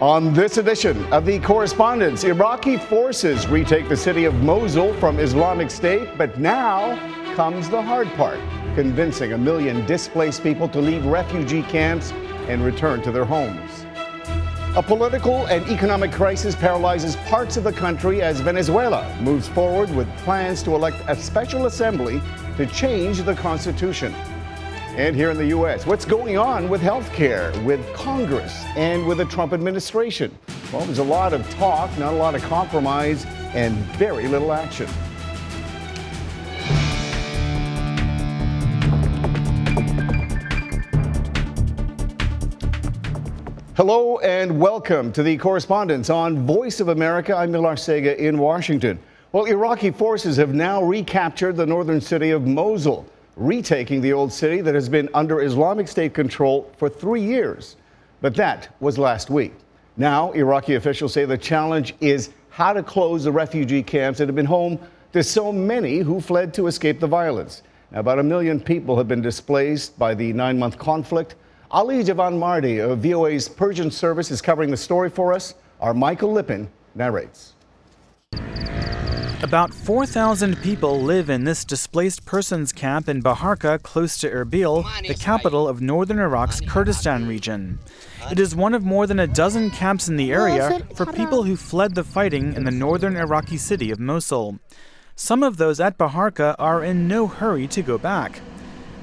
On this edition of the Correspondents, Iraqi forces retake the city of Mosul from Islamic State, but now comes the hard part, convincing 1 million displaced people to leave refugee camps and return to their homes. A political and economic crisis paralyzes parts of the country as Venezuela moves forward with plans to elect a special assembly to change the constitution. And here in the U.S., what's going on with health care, with Congress, and with the Trump administration? Well, there's a lot of talk, not a lot of compromise, and very little action. Hello and welcome to the Correspondents on Voice of America. I'm Millar Sega in Washington. Well, Iraqi forces have now recaptured the northern city of Mosul, retaking the old city that has been under Islamic State control for 3 years. But that was last week. Now, Iraqi officials say the challenge is how to close the refugee camps that have been home to so many who fled to escape the violence. Now, about 1 million people have been displaced by the 9-month conflict. Ali Javan Mardi of VOA's Persian service is covering the story for us. Our Michael Lippin narrates. About 4,000 people live in this displaced persons camp in Baharka, close to Erbil, the capital of northern Iraq's Kurdistan region. It is one of more than a dozen camps in the area for people who fled the fighting in the northern Iraqi city of Mosul. Some of those at Baharka are in no hurry to go back.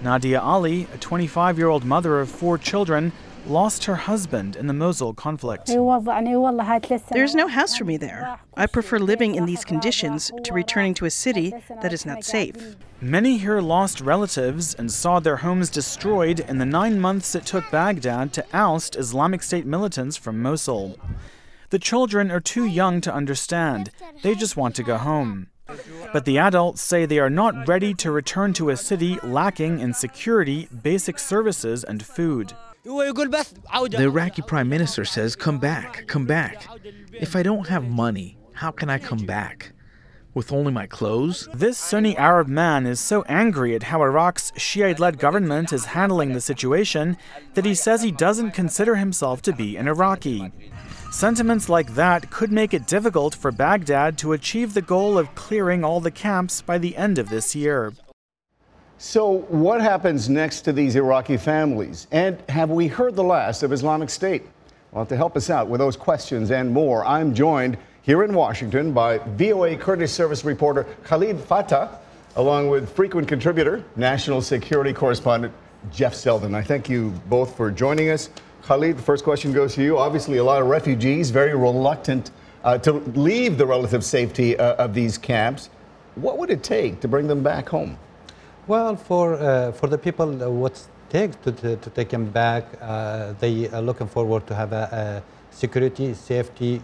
Nadia Ali, a 25-year-old mother of 4 children, lost her husband in the Mosul conflict. There's no house for me there. I prefer living in these conditions to returning to a city that is not safe. Many here lost relatives and saw their homes destroyed in the 9 months it took Baghdad to oust Islamic State militants from Mosul. The children are too young to understand. They just want to go home. But the adults say they are not ready to return to a city lacking in security, basic services, and food. The Iraqi Prime Minister says, come back, come back. If I don't have money, how can I come back? With only my clothes? This Sunni Arab man is so angry at how Iraq's Shiite-led government is handling the situation that he says he doesn't consider himself to be an Iraqi. Sentiments like that could make it difficult for Baghdad to achieve the goal of clearing all the camps by the end of this year. So what happens next to these Iraqi families? And have we heard the last of Islamic State? Well, to help us out with those questions and more, I'm joined here in Washington by VOA Kurdish Service reporter Khalid Fatah, along with frequent contributor, national security correspondent Jeff Selden. I thank you both for joining us. Khalid, the first question goes to you. Obviously, a lot of refugees very reluctant to leave the relative safety of these camps. What would it take to bring them back home? Well, for the people, what it takes to take them back, they are looking forward to have a security, safety,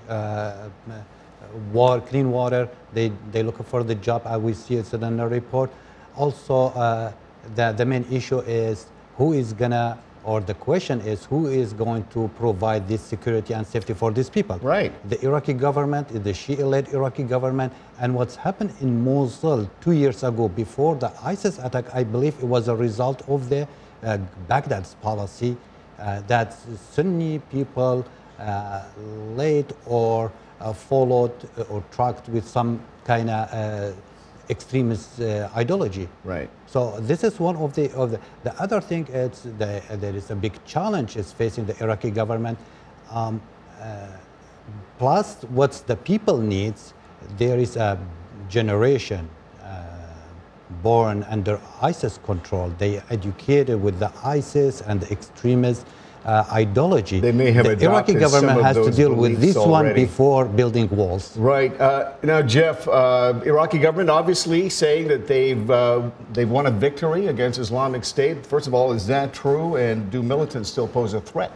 clean water. They looking for the job. We see it in the report. Also, the main issue is who is gonna, or the question is who is going to provide this security and safety for these people? Right. The Iraqi government, the Shia-led Iraqi government, and what's happened in Mosul 2 years ago before the ISIS attack, I believe it was a result of the Baghdad's policy that Sunni people led or followed or tracked with some kind of extremist ideology. Right. So this is one of the other thing is there is a big challenge is facing the Iraqi government. Plus, what's the people needs? There is a generation born under ISIS control. They educated with the ISIS and the extremist ideology. They may have the Iraqi government has to deal with this one before building walls. Right. Now, Jeff, Iraqi government obviously saying that they've won a victory against Islamic State. First of all, is that true? And do militants still pose a threat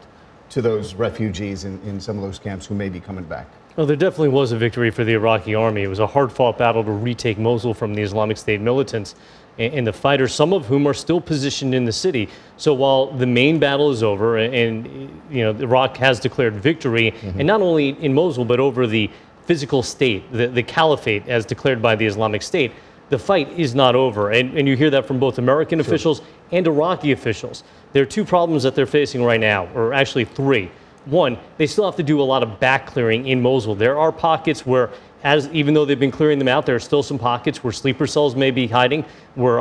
to those refugees in some of those camps who may be coming back? Well, there definitely was a victory for the Iraqi army. It was a hard-fought battle to retake Mosul from the Islamic State militants and the fighters, some of whom are still positioned in the city. So while the main battle is over and Iraq has declared victory, and not only in Mosul, but over the physical state, the caliphate as declared by the Islamic State, the fight is not over. And you hear that from both American officials and Iraqi officials. There are 2 problems that they're facing right now, or actually 3. One, they still have to do a lot of back clearing in Mosul. There are pockets where, even though they've been clearing them out, there are still some pockets where sleeper cells may be hiding, where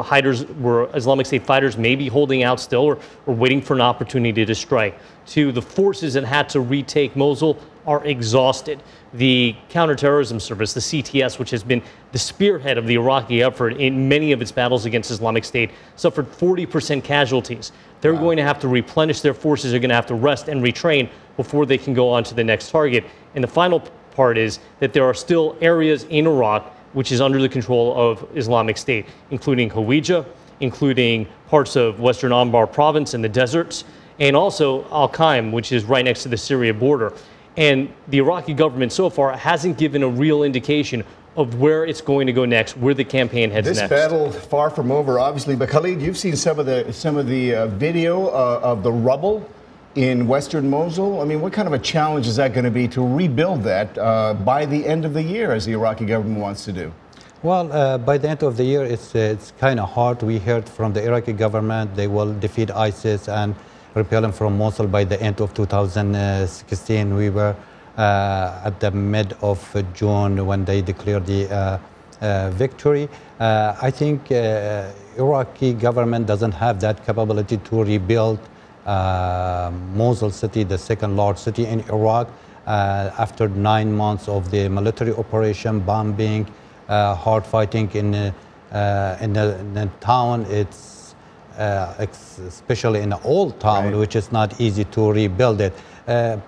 Islamic State fighters may be holding out still or waiting for an opportunity to strike. Two, the forces that had to retake Mosul are exhausted. The Counterterrorism Service, the CTS, which has been the spearhead of the Iraqi effort in many of its battles against Islamic State, suffered 40% casualties. They're going to have to replenish their forces, they're going to have to rest and retrain before they can go on to the next target. And the final part is that there are still areas in Iraq which is under the control of Islamic State, including Hawija, including parts of Western Anbar province in the deserts, and also Al-Qaim, which is right next to the Syria border. And the Iraqi government so far hasn't given a real indication of where it's going to go next, where the campaign heads next. This battle far from over, obviously. But Khalid, you've seen some of the video of the rubble in western Mosul. I mean, what kind of a challenge is that going to be to rebuild that by the end of the year, as the Iraqi government wants to do? Well, by the end of the year, it's kind of hard. We heard from the Iraqi government they will defeat ISIS and repel them from Mosul by the end of 2016. We were at the mid of June when they declared the victory. I think Iraqi government doesn't have that capability to rebuild Mosul city, the second largest city in Iraq, after 9 months of the military operation, bombing, hard fighting in the town. It's especially in the old town, which is not easy to rebuild it.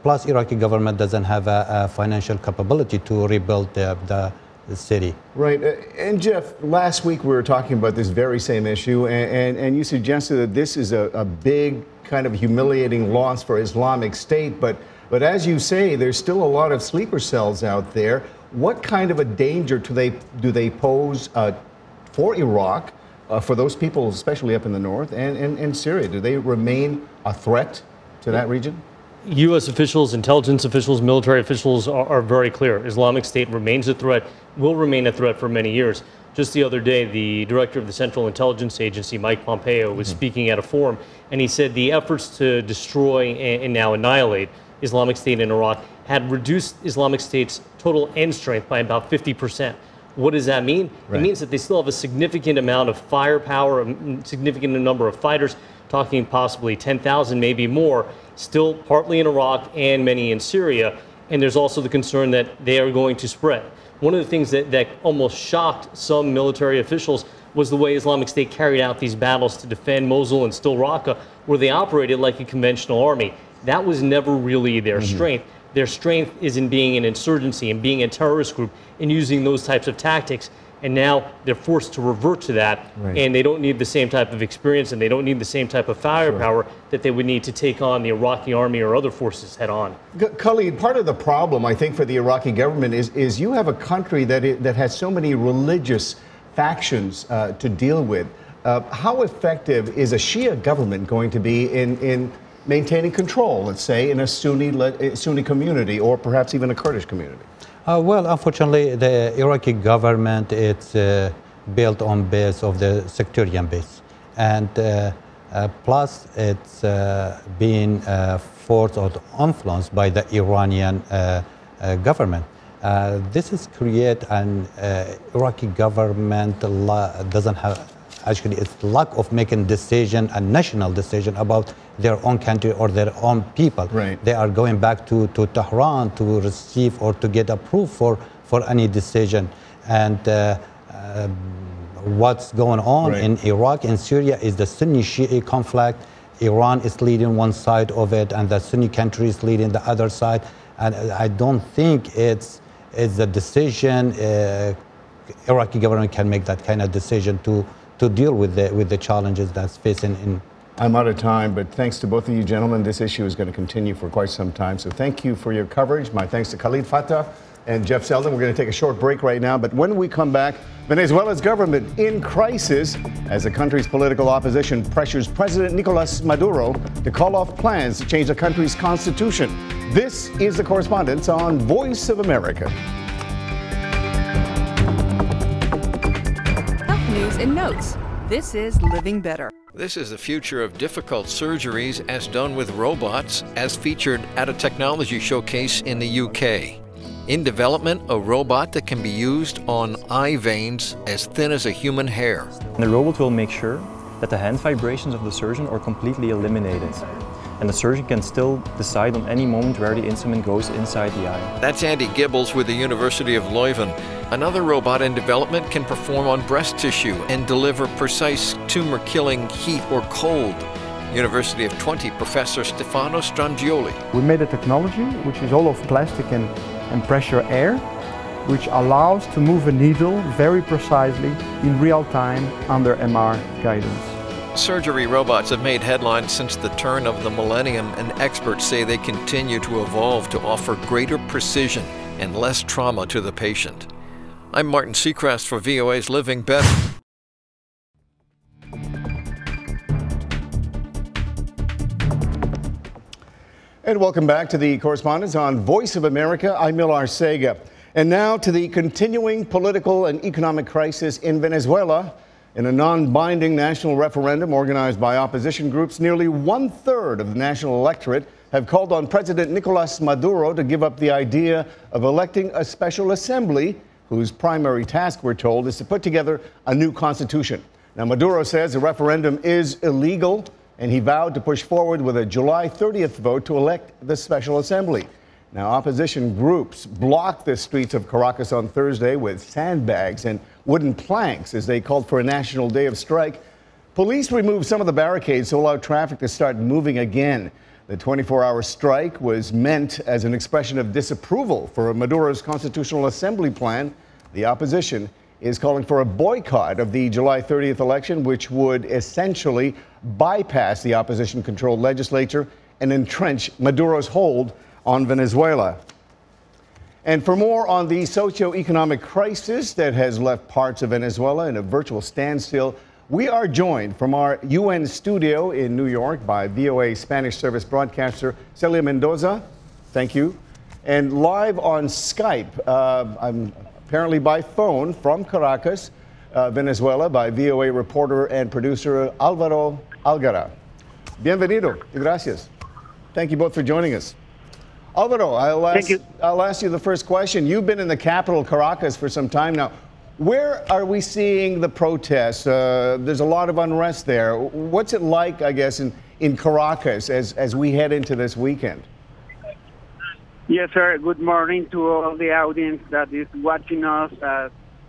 Plus, Iraqi government doesn't have a financial capability to rebuild the city. Right. And Jeff, last week we were talking about this very same issue, and you suggested that this is a big kind of humiliating loss for Islamic State. But as you say, there's still a lot of sleeper cells out there. What kind of a danger do they pose for Iraq? For those people, especially up in the north and Syria, do they remain a threat to that region? U.S. officials, intelligence officials, military officials are very clear. Islamic State remains a threat, will remain a threat for many years. Just the other day, the director of the Central Intelligence Agency, Mike Pompeo, was speaking at a forum, and he said the efforts to destroy and now annihilate Islamic State in Iraq had reduced Islamic State's total end strength by about 50%. What does that mean? Right. It means that they still have a significant amount of firepower, a significant number of fighters, talking possibly 10,000, maybe more, still partly in Iraq and many in Syria. And there's also the concern that they are going to spread. One of the things that almost shocked some military officials was the way Islamic State carried out these battles to defend Mosul and still Raqqa, where they operated like a conventional army. That was never really their strength. Their strength is in being an insurgency and being a terrorist group and using those types of tactics. And now they're forced to revert to that. Right. And they don't need the same type of experience and they don't need the same type of firepower that they would need to take on the Iraqi army or other forces head on. Khalid, part of the problem, I think, for the Iraqi government is you have a country that has so many religious factions to deal with. How effective is a Shia government going to be in maintaining control, let's say, in a Sunni community or perhaps even a Kurdish community? Well, unfortunately, the Iraqi government, it's built on base of the sectarian base. And plus, it's being forced or influenced by the Iranian government. This is create an Iraqi government doesn't have, actually, it's lack of making decision, a national decision about their own country or their own people. Right. They are going back to Tehran to receive or to get approved for any decision. And what's going on in Iraq and Syria is the Sunni-Shia conflict. Iran is leading one side of it, and the Sunni country is leading the other side. And I don't think it's a decision Iraqi government can make that kind of decision to deal with the challenges that's facing in. I'm out of time, but thanks to both of you gentlemen. This issue is going to continue for quite some time. So thank you for your coverage. My thanks to Khalid Fattah and Jeff Selden. We're going to take a short break right now, but when we come back, Venezuela's government in crisis as the country's political opposition pressures President Nicolas Maduro to call off plans to change the country's constitution. This is The Correspondents on Voice of America. Health news and notes, This is Living Better. This is the future of difficult surgeries as done with robots, as featured at a technology showcase in the UK. In development, a robot that can be used on eye veins as thin as a human hair. The robot will make sure that the hand vibrations of the surgeon are completely eliminated. And the surgeon can still decide on any moment where the instrument goes inside the eye. That's Andy Gibbles with the University of Leuven. Another robot in development can perform on breast tissue and deliver precise tumor-killing heat or cold. University of Twente professor Stefano Strangioli. We made a technology which is all of plastic and pressure air, which allows to move a needle very precisely in real time under MR guidance. Surgery robots have made headlines since the turn of the millennium, and experts say they continue to evolve to offer greater precision and less trauma to the patient. I'm Martin Seacrest for VOA's Living Better. And welcome back to the Correspondents on Voice of America. I'm Milar Sega. And now to the continuing political and economic crisis in Venezuela. In a non-binding national referendum organized by opposition groups, nearly 1/3 of the national electorate have called on President Nicolas Maduro to give up the idea of electing a special assembly whose primary task, we're told, is to put together a new constitution. Now, Maduro says the referendum is illegal, and he vowed to push forward with a July 30th vote to elect the special assembly. Now, opposition groups blocked the streets of Caracas on Thursday with sandbags and wooden planks as they called for a national day of strike. Police removed some of the barricades to allow traffic to start moving again. The 24-hour strike was meant as an expression of disapproval for Maduro's constitutional assembly plan. The opposition is calling for a boycott of the July 30th election, which would essentially bypass the opposition-controlled legislature and entrench Maduro's hold on Venezuela. And for more on the socio-economic crisis that has left parts of Venezuela in a virtual standstill, we are joined from our UN studio in New York by VOA Spanish service broadcaster Celia Mendoza. Thank you. And live on Skype, I'm apparently by phone from Caracas, Venezuela, by VOA reporter and producer Alvaro Algara. Bienvenido y gracias. Thank you both for joining us. Alvaro, I'll ask you the first question. You've been in the capital, Caracas, for some time now. Where are we seeing the protests? There's a lot of unrest there. What's it like, I guess, in Caracas as we head into this weekend? Yes, sir. Good morning to all the audience that is watching us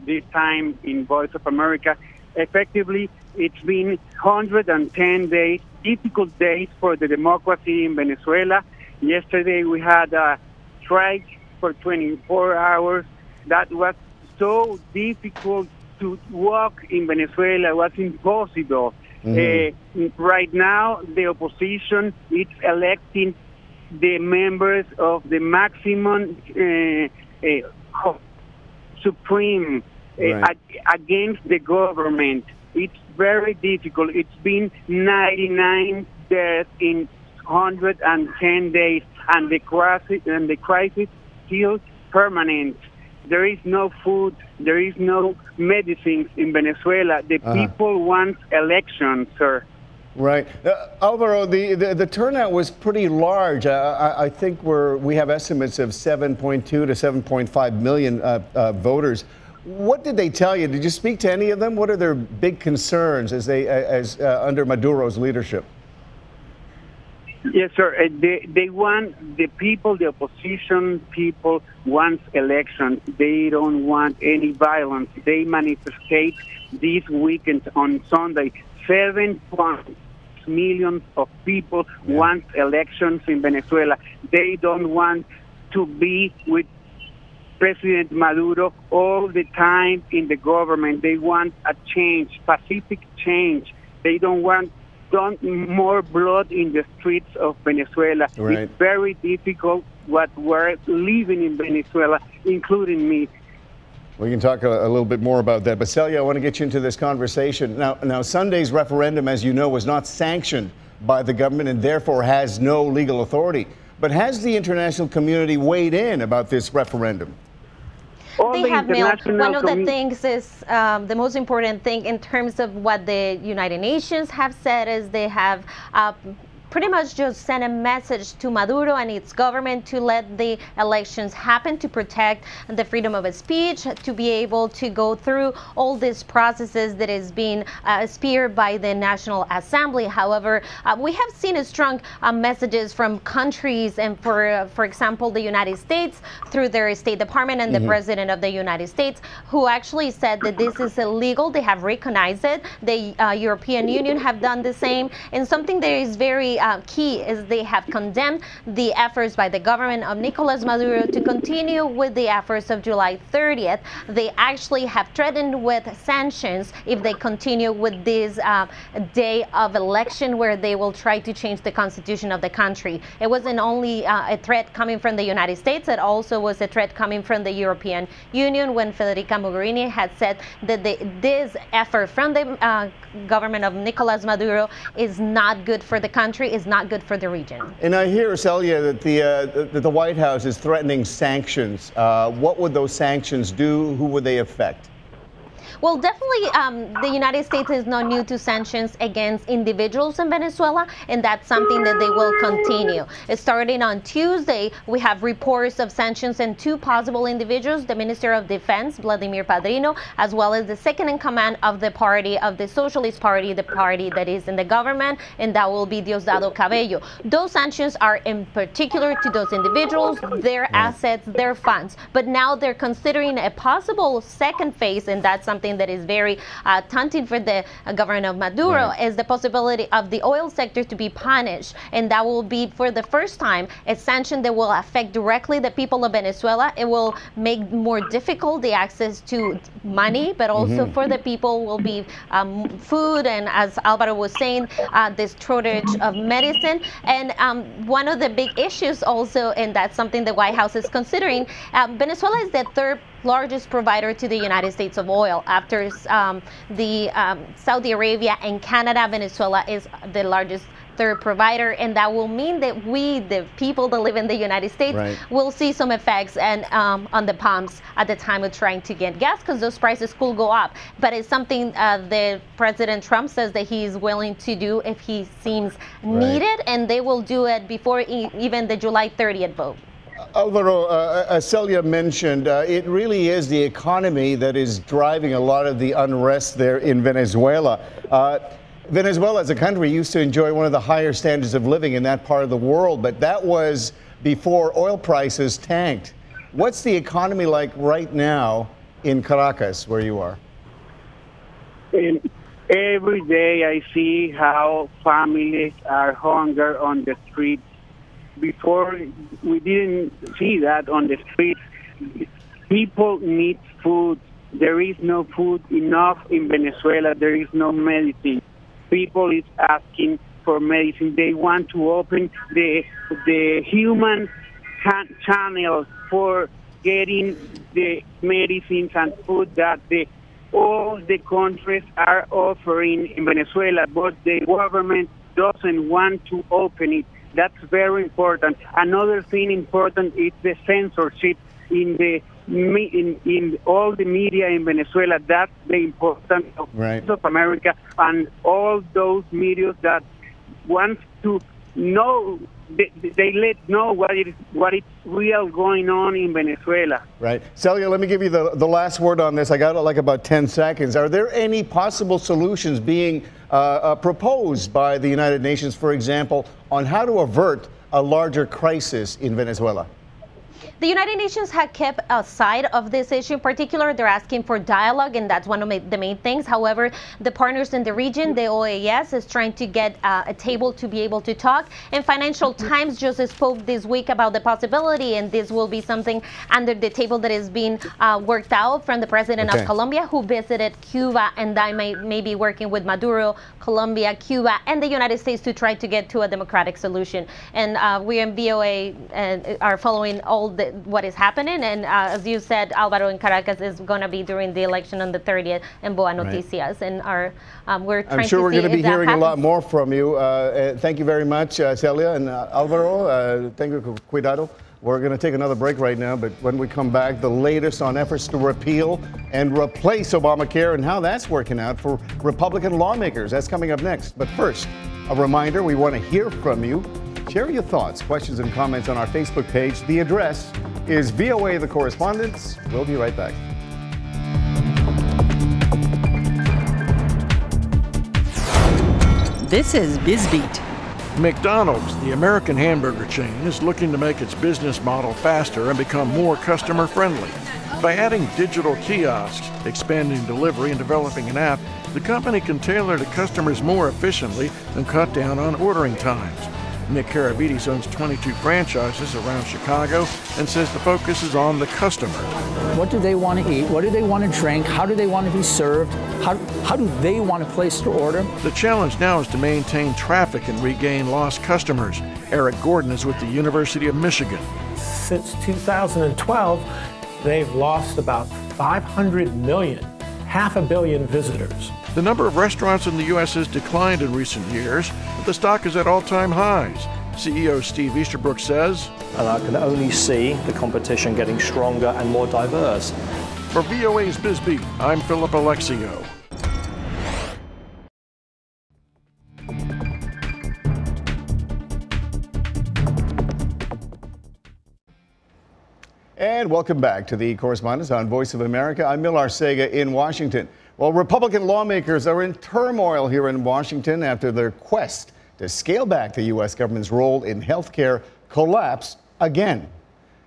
this time in Voice of America. Effectively, it's been 110 days, difficult days for the democracy in Venezuela. Yesterday we had a strike for 24 hours. That was so difficult to walk in Venezuela. It was impossible. Right now, the opposition is electing the members of the maximum supreme against the government. It's very difficult. It's been 99 deaths in 110 days, and the crisis still permanent. There is no food, there is no medicines in Venezuela. The people want elections, sir. Right. Alvaro, the turnout was pretty large. I think we have estimates of 7.2 to 7.5 million voters. What did they tell you? Did you speak to any of them? What are their big concerns as under Maduro's leadership? Yes, sir. They want the people, the opposition people want elections. They don't want any violence. They manifestate this weekend on Sunday. 7 million of people want elections in Venezuela. They don't want to be with President Maduro all the time in the government. They want a change, pacific change. They don't want more blood in the streets of Venezuela. Right. It's very difficult what we're living in Venezuela, including me. We can talk a little bit more about that. But Celia, I want to get you into this conversation. Now, Sunday's referendum, as you know, was not sanctioned by the government and therefore has no legal authority. But has the international community weighed in about this referendum? all they have, Mil. One of the community. things is the most important thing in terms of what the United Nations have said is they have pretty much just sent a message to Maduro and its government to let the elections happen, to protect the freedom of speech, to be able to go through all these processes that is being speared by the National Assembly. However, we have seen strong messages from countries, and for example, the United States through their State Department and the President of the United States, who actually said that this is illegal. They have recognized it. The European Union have done the same. And something that is very key is they have condemned the efforts by the government of Nicolas Maduro to continue with the efforts of July 30th. They actually have threatened with sanctions if they continue with this day of election where they will try to change the constitution of the country. It wasn't only a threat coming from the United States, it also was a threat coming from the European Union when Federica Mogherini had said that this effort from the government of Nicolas Maduro is not good for the country, is not good for the region. And I hear, Celia, that the White House is threatening sanctions. What would those sanctions do? Who would they affect? Well, definitely the United States is not new to sanctions against individuals in Venezuela, and that's something that they will continue. Starting on Tuesday, we have reports of sanctions and two possible individuals, the Minister of Defense, Vladimir Padrino, as well as the second in command of the party, of the Socialist Party, the party that is in the government, and that will be Diosdado Cabello. Those sanctions are in particular to those individuals, their assets, their funds. But now they're considering a possible second phase, and that's something that is very taunting for the government of Maduro, is the possibility of the oil sector to be punished. And that will be, for the first time, a sanction that will affect directly the people of Venezuela. It will make more difficult the access to money, but also for the people will be food, and as Alvaro was saying, this shortage of medicine. And one of the big issues also, and that's something the White House is considering, Venezuela is the third largest provider to the United States of oil. After Saudi Arabia and Canada, Venezuela is the largest third provider, and that will mean that we, the people that live in the United States, will see some effects and on the pumps at the time of trying to get gas, because those prices could go up. But it's something that President Trump says that he is willing to do if he seems needed, and they will do it before even the July 30th vote. Alvaro, as Celia mentioned, it really is the economy that is driving a lot of the unrest there in Venezuela. Venezuela as a country used to enjoy one of the higher standards of living in that part of the world, but that was before oil prices tanked. What's the economy like right now in Caracas, where you are? Every day I see how families are hungry on the streets. Before, we didn't see that on the streets. People need food. There is no food enough in Venezuela. There is no medicine. People is asking for medicine. They want to open the human channel for getting the medicines and food that all the countries are offering in Venezuela, but the government doesn't want to open it. That's very important. Another thing important is the censorship in all the media in Venezuela. That's the importance of America and all those media that want to know. They let know what is real going on in Venezuela. Right. Celia, let me give you the last word on this. I got like about 10 seconds. Are there any possible solutions being proposed by the United Nations, for example, on how to avert a larger crisis in Venezuela? The United Nations had kept aside of this issue in particular. They're asking for dialogue, and that's one of the main things. However, the partners in the region, the OAS, is trying to get a table to be able to talk. And Financial Times just spoke this week about the possibility, and this will be something under the table that is being worked out from the president of Colombia, who visited Cuba, and that may be working with Maduro, Colombia, Cuba, and the United States to try to get to a democratic solution. And we in VOA are following all what is happening, and as you said, Alvaro, in Caracas is going to be during the election on the 30th in Boa Noticias, and we're trying I'm sure to we're see going to be hearing happens. a lot more from you. Thank you very much, Celia and Alvaro. Thank you, cuidado. We're going to take another break right now, but when we come back, the latest on efforts to repeal and replace Obamacare and how that's working out for Republican lawmakers. That's coming up next. But first, a reminder, we want to hear from you. Share your thoughts, questions, and comments on our Facebook page. The address is VOA The Correspondents. We'll be right back. This is BizBeat. McDonald's, the American hamburger chain, is looking to make its business model faster and become more customer-friendly. By adding digital kiosks, expanding delivery, and developing an app, the company can tailor to customers more efficiently and cut down on ordering times. Nick Karavides owns 22 franchises around Chicago and says the focus is on the customer. What do they want to eat? What do they want to drink? How do they want to be served? How do they want to place their order? The challenge now is to maintain traffic and regain lost customers. Eric Gordon is with the University of Michigan. Since 2012, they've lost about 500 million, half a billion visitors. The number of restaurants in the U.S. has declined in recent years, but the stock is at all-time highs. CEO Steve Easterbrook says, and I can only see the competition getting stronger and more diverse. For VOA's BizBeat, I'm Philip Alexio. And welcome back to the Correspondents on Voice of America. I'm Mil Arcega in Washington. Well, Republican lawmakers are in turmoil here in Washington after their quest to scale back the U.S. government's role in health care collapsed again.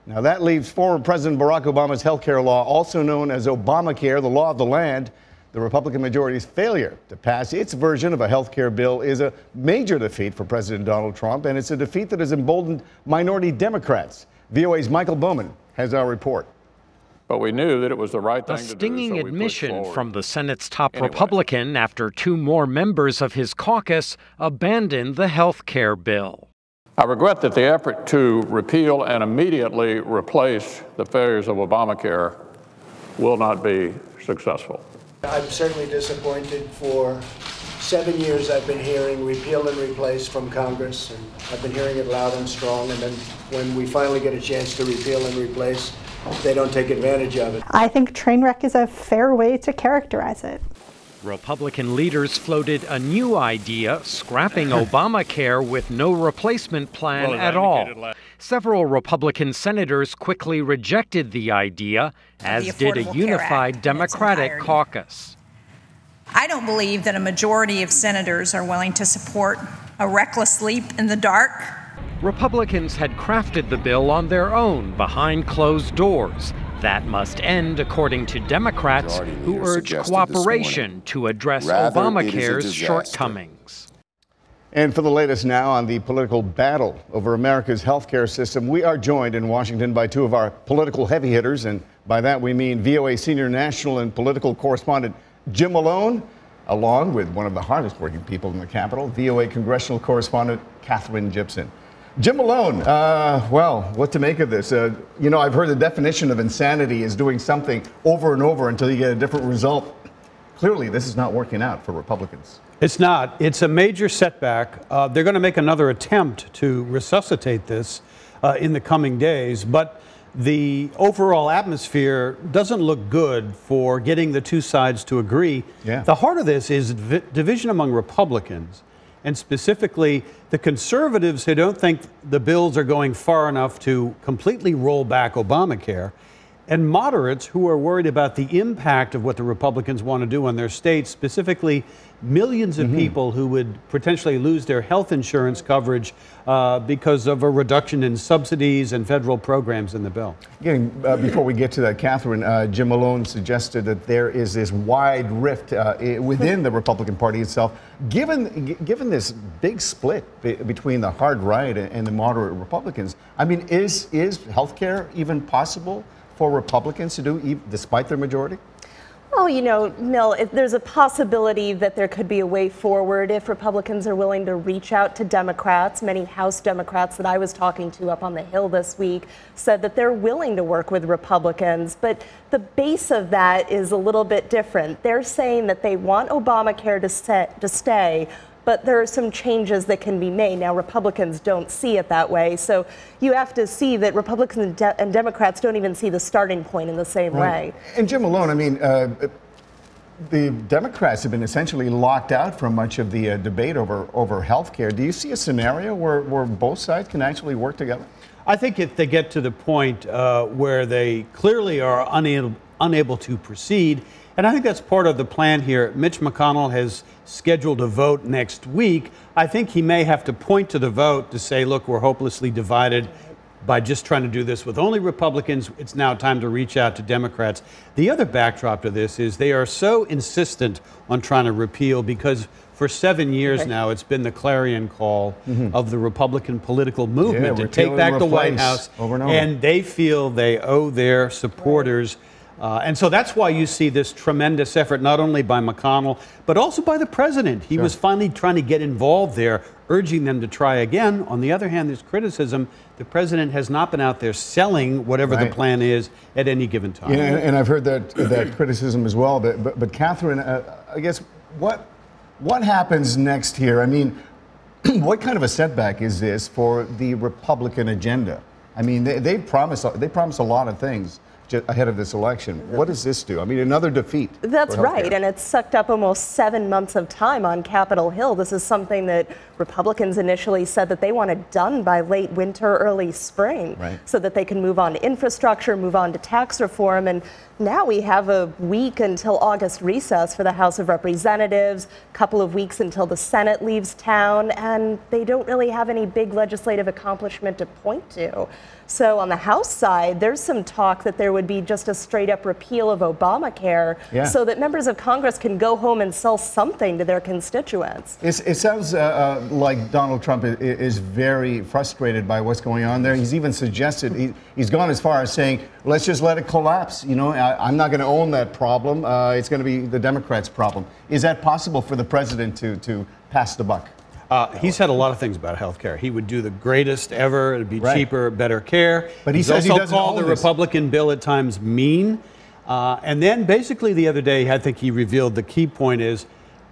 Now, that leaves former President Barack Obama's health care law, also known as Obamacare, the law of the land. The Republican majority's failure to pass its version of a health care bill is a major defeat for President Donald Trump, and it's a defeat that has emboldened minority Democrats. VOA's Michael Bowman has our report. But we knew that it was the right thing to do. A stinging admission from the Senate's top Republican after two more members of his caucus abandoned the health care bill. I regret that the effort to repeal and immediately replace the failures of Obamacare will not be successful. I'm certainly disappointed. For 7 years I've been hearing repeal and replace from Congress, and I've been hearing it loud and strong, and then when we finally get a chance to repeal and replace, they don't take advantage of it. I think train wreck is a fair way to characterize it. Republican leaders floated a new idea, scrapping Obamacare with no replacement plan at all. Several Republican senators quickly rejected the idea, as did a unified Democratic caucus. I don't believe that a majority of senators are willing to support a reckless leap in the dark. Republicans had crafted the bill on their own behind closed doors. That must end, according to Democrats, who urge cooperation to address Obamacare's shortcomings. And for the latest now on the political battle over America's health care system, we are joined in Washington by two of our political heavy hitters, and by that we mean VOA senior national and political correspondent Jim Malone, along with one of the hardest working people in the Capitol, VOA congressional correspondent Katherine Gibson. Jim Malone, well, what to make of this? You know, I've heard the definition of insanity is doing something over and over until you get a different result. Clearly, this is not working out for Republicans. It's not. It's a major setback. They're going to make another attempt to resuscitate this in the coming days, but the overall atmosphere doesn't look good for getting the two sides to agree. Yeah. The heart of this is division among Republicans, and specifically the conservatives who don't think the bills are going far enough to completely roll back Obamacare, and moderates who are worried about the impact of what the Republicans want to do on their states, specifically millions of people who would potentially lose their health insurance coverage because of a reduction in subsidies and federal programs in the bill. Before we get to that, Katherine, Jim Malone suggested that there is this wide rift within the Republican Party itself. Given this big split between the hard right and the moderate Republicans, I mean, is health care even possible for Republicans to do, despite their majority? Well, you know, Mil, there's a possibility that there could be a way forward if Republicans are willing to reach out to Democrats. Many House Democrats that I was talking to up on the Hill this week said that they're willing to work with Republicans, but the base of that is a little bit different. They're saying that they want Obamacare to stay, but there are some changes that can be made. Now, Republicans don't see it that way, so you have to see that Republicans and Democrats don't even see the starting point in the same way. And Jim Malone, I mean, the Democrats have been essentially locked out from much of the debate over health care. Do you see a scenario where both sides can actually work together? I think if they get to the point where they clearly are unable to proceed, and I think that's part of the plan here. Mitch McConnell has scheduled a vote next week. I think he may have to point to the vote to say, look, we're hopelessly divided by just trying to do this with only Republicans. It's now time to reach out to Democrats. The other backdrop to this is they are so insistent on trying to repeal because for 7 years now, it's been the clarion call of the Republican political movement to take back the White House. And they feel they owe their supporters. And so that's why you see this tremendous effort, not only by McConnell, but also by the president. He was finally trying to get involved there, urging them to try again. On the other hand, there's criticism. The president has not been out there selling whatever the plan is at any given time. Yeah, and I've heard that criticism as well. But Catherine, I guess what happens next here? I mean, what kind of a setback is this for the Republican agenda? I mean, they promise a lot of things ahead of this election. What does this do? I mean, another defeat. That's right, and it's sucked up almost 7 months of time on Capitol Hill. This is something that Republicans initially said that they wanted done by late winter, early spring, so that they can move on to infrastructure, move on to tax reform, and now we have a week until August recess for the House of Representatives, a couple of weeks until the Senate leaves town, and they don't really have any big legislative accomplishment to point to. So on the House side, there's some talk that there would be just a straight up repeal of Obamacare so that members of Congress can go home and sell something to their constituents. It sounds like Donald Trump is very frustrated by what's going on there. He's even suggested, he's gone as far as saying, let's just let it collapse. You know, I'm not going to own that problem. It's going to be the Democrats' problem. Is that possible for the president to pass the buck? He's had a lot of things about health care. He would do the greatest ever. It'd be cheaper, better care. But he says he doesn't called the Republican bill at times mean. And then basically the other day, I think he revealed the key point is,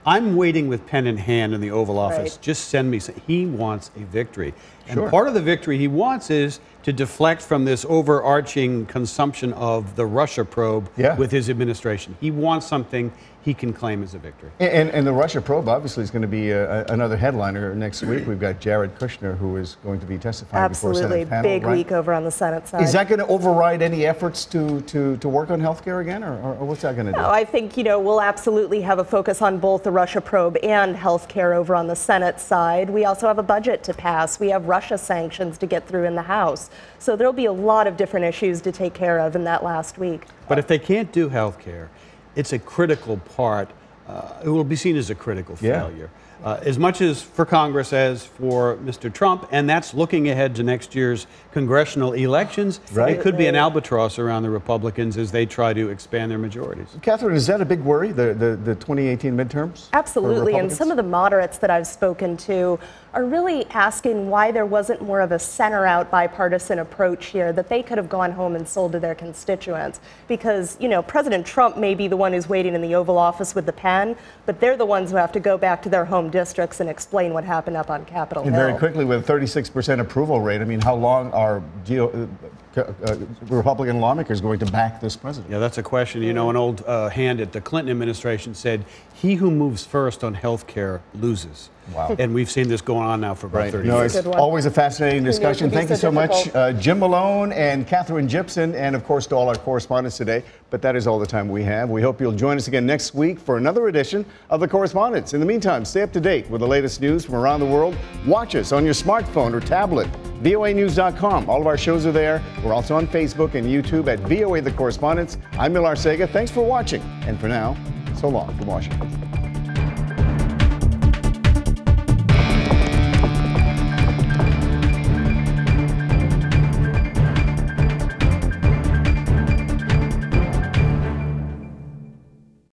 I'm waiting with pen in hand in the Oval Office. Just send me some. He wants a victory. And part of the victory he wants is to deflect from this overarching consumption of the Russia probe with his administration. He wants something he can claim as a victory. And the Russia probe obviously is going to be another headliner next week. We've got Jared Kushner, who is going to be testifying before a Senate panel. Big week over on the Senate side. Is that going to override any efforts to work on health care again, or what's that going to do? No, I think, you know, we'll absolutely have a focus on both the Russia probe and health care over on the Senate side. We also have a budget to pass. We have Russia sanctions to get through in the House. So there'll be a lot of different issues to take care of in that last week. But if they can't do health care, it's a critical part. It will be seen as a critical failure. As much as for Congress as for Mr. Trump, and that's looking ahead to next year's congressional elections. It could be an albatross around the Republicans as they try to expand their majorities. Catherine, is that a big worry, the 2018 midterms? Absolutely, and some of the moderates that I've spoken to are really asking why there wasn't more of a center-out bipartisan approach here, that they could have gone home and sold to their constituents. Because, you know, President Trump may be the one who's waiting in the Oval Office with the pen, but they're the ones who have to go back to their home districts and explain what happened up on Capitol Hill. And very quickly, with a 36% approval rate, I mean, how long are Republican lawmakers going to back this president? Yeah, that's a question. You know, an old hand at the Clinton administration said, he who moves first on health care loses. Wow. And we've seen this going on now for about 30 years. It's always a fascinating discussion. Thank you so much, Jim Malone and Catherine Gibson, and of course to all our correspondents today. But that is all the time we have. We hope you'll join us again next week for another edition of The Correspondents. In the meantime, stay up to date with the latest news from around the world. Watch us on your smartphone or tablet. voanews.com. All of our shows are there. We're also on Facebook and YouTube at VOA The Correspondents. I'm Mil Arcega. Thanks for watching. And for now, so long from Washington.